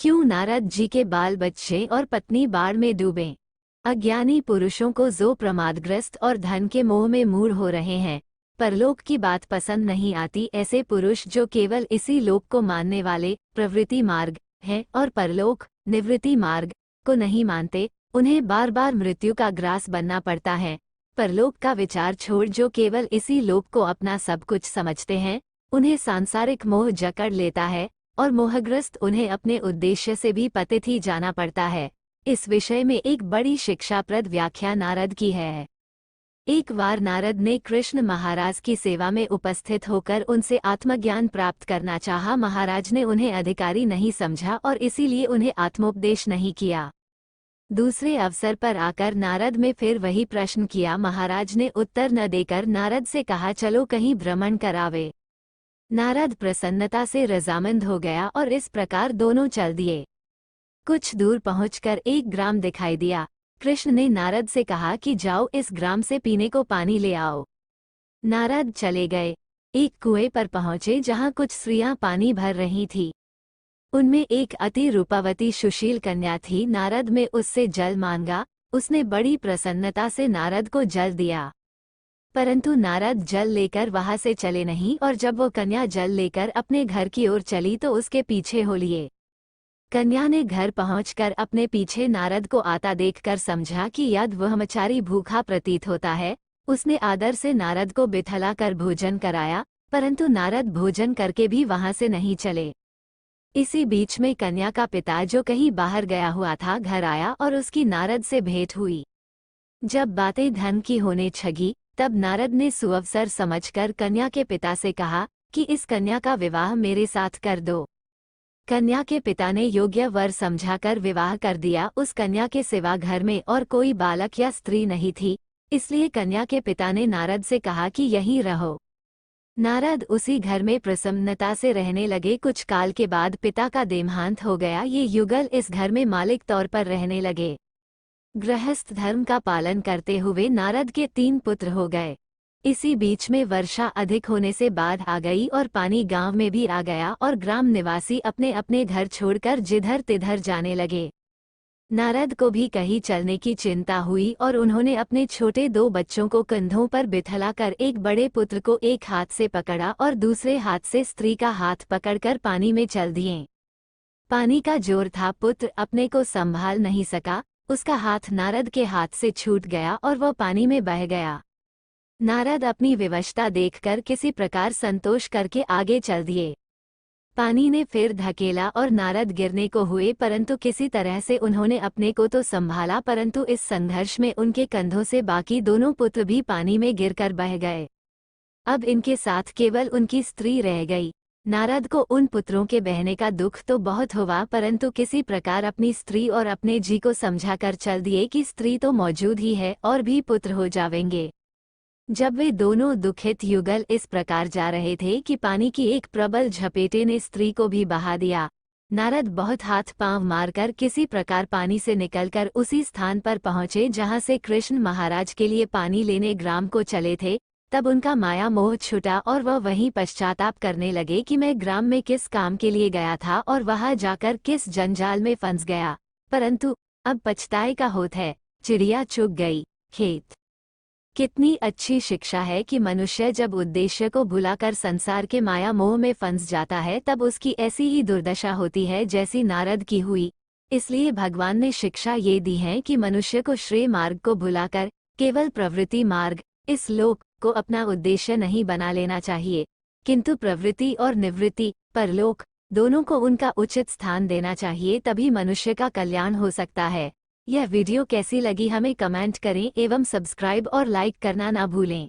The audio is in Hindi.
क्यों नारद जी के बाल बच्चे और पत्नी बाढ़ में डूबे। अज्ञानी पुरुषों को जो प्रमादग्रस्त और धन के मोह में मूढ़ हो रहे हैं, परलोक की बात पसंद नहीं आती, ऐसे पुरुष जो केवल इसी लोक को मानने वाले प्रवृत्ति मार्ग हैं और परलोक निवृत्ति मार्ग को नहीं मानते, उन्हें बार बार मृत्यु का ग्रास बनना पड़ता है। परलोक का विचार छोड़ जो केवल इसी लोक को अपना सब कुछ समझते हैं, उन्हें सांसारिक मोह जकड़ लेता है और मोहग्रस्त उन्हें अपने उद्देश्य से भी पतित ही जाना पड़ता है। इस विषय में एक बड़ी शिक्षाप्रद व्याख्या नारद की है। एक बार नारद ने कृष्ण महाराज की सेवा में उपस्थित होकर उनसे आत्मज्ञान प्राप्त करना चाहा। महाराज ने उन्हें अधिकारी नहीं समझा और इसीलिए उन्हें आत्मोपदेश नहीं किया। दूसरे अवसर पर आकर नारद में फिर वही प्रश्न किया। महाराज ने उत्तर न देकर नारद से कहा, चलो कहीं भ्रमण करावे। नारद प्रसन्नता से रजामंद हो गया और इस प्रकार दोनों चल दिए। कुछ दूर पहुंचकर एक ग्राम दिखाई दिया। कृष्ण ने नारद से कहा कि जाओ इस ग्राम से पीने को पानी ले आओ। नारद चले गए। एक कुएं पर पहुंचे जहां कुछ स्त्रियां पानी भर रही थी। उनमें एक अति रूपवती सुशील कन्या थी। नारद में उससे जल मांगा। उसने बड़ी प्रसन्नता से नारद को जल दिया, परंतु नारद जल लेकर वहां से चले नहीं और जब वो कन्या जल लेकर अपने घर की ओर चली तो उसके पीछे हो लिए। कन्या ने घर पहुंचकर अपने पीछे नारद को आता देखकर समझा कि यद ब्रह्मचारी भूखा प्रतीत होता है। उसने आदर से नारद को बिठला कर भोजन कराया, परंतु नारद भोजन करके भी वहां से नहीं चले। इसी बीच में कन्या का पिता जो कहीं बाहर गया हुआ था घर आया और उसकी नारद से भेंट हुई। जब बातें धन की होने छगी तब नारद ने सुअवसर समझकर कन्या के पिता से कहा कि इस कन्या का विवाह मेरे साथ कर दो। कन्या के पिता ने योग्य वर समझाकर विवाह कर दिया। उस कन्या के सिवा घर में और कोई बालक या स्त्री नहीं थी, इसलिए कन्या के पिता ने नारद से कहा कि यहीं रहो। नारद उसी घर में प्रसन्नता से रहने लगे। कुछ काल के बाद पिता का देहांत हो गया। ये युगल इस घर में मालिक तौर पर रहने लगे। गृहस्थ धर्म का पालन करते हुए नारद के 3 पुत्र हो गए। इसी बीच में वर्षा अधिक होने से बाढ़ आ गई और पानी गांव में भी आ गया और ग्राम निवासी अपने अपने घर छोड़कर जिधर तिधर जाने लगे। नारद को भी कहीं चलने की चिंता हुई और उन्होंने अपने छोटे 2 बच्चों को कंधों पर बिठलाकर एक बड़े पुत्र को एक हाथ से पकड़ा और दूसरे हाथ से स्त्री का हाथ पकड़कर पानी में चल दिए। पानी का जोर था, पुत्र अपने को संभाल नहीं सका। उसका हाथ नारद के हाथ से छूट गया और वह पानी में बह गया। नारद अपनी विवशता देखकर किसी प्रकार संतोष करके आगे चल दिए। पानी ने फिर धकेला और नारद गिरने को हुए, परंतु किसी तरह से उन्होंने अपने को तो संभाला, परंतु इस संघर्ष में उनके कंधों से बाकी दोनों पुत्र भी पानी में गिरकर बह गए। अब इनके साथ केवल उनकी स्त्री रह गई। नारद को उन पुत्रों के बहने का दुख तो बहुत हुआ, परंतु किसी प्रकार अपनी स्त्री और अपने जी को समझाकर चल दिए कि स्त्री तो मौजूद ही है और भी पुत्र हो जावेंगे। जब वे दोनों दुखित युगल इस प्रकार जा रहे थे कि पानी की एक प्रबल झपेटे ने स्त्री को भी बहा दिया। नारद बहुत हाथ पांव मारकर किसी प्रकार पानी से निकलकर उसी स्थान पर पहुंचे जहां से कृष्ण महाराज के लिए पानी लेने ग्राम को चले थे। तब उनका माया मोह छूटा और वह वहीं पश्चाताप करने लगे कि मैं ग्राम में किस काम के लिए गया था और वहां जाकर किस जंजाल में फंस गया, परंतु अब पछताए का होत है। चिड़िया चुग गई खेत। कितनी अच्छी शिक्षा है कि मनुष्य जब उद्देश्य को भुलाकर संसार के माया मोह में फंस जाता है तब उसकी ऐसी ही दुर्दशा होती है जैसी नारद की हुई। इसलिए भगवान ने शिक्षा ये दी है कि मनुष्य को श्रेय मार्ग को भुलाकर केवल प्रवृत्ति मार्ग, इस लोक को अपना उद्देश्य नहीं बना लेना चाहिए, किंतु प्रवृत्ति और निवृत्ति, परलोक, दोनों को उनका उचित स्थान देना चाहिए, तभी मनुष्य का कल्याण हो सकता है। यह वीडियो कैसी लगी हमें कमेंट करें एवं सब्सक्राइब और लाइक करना ना भूलें।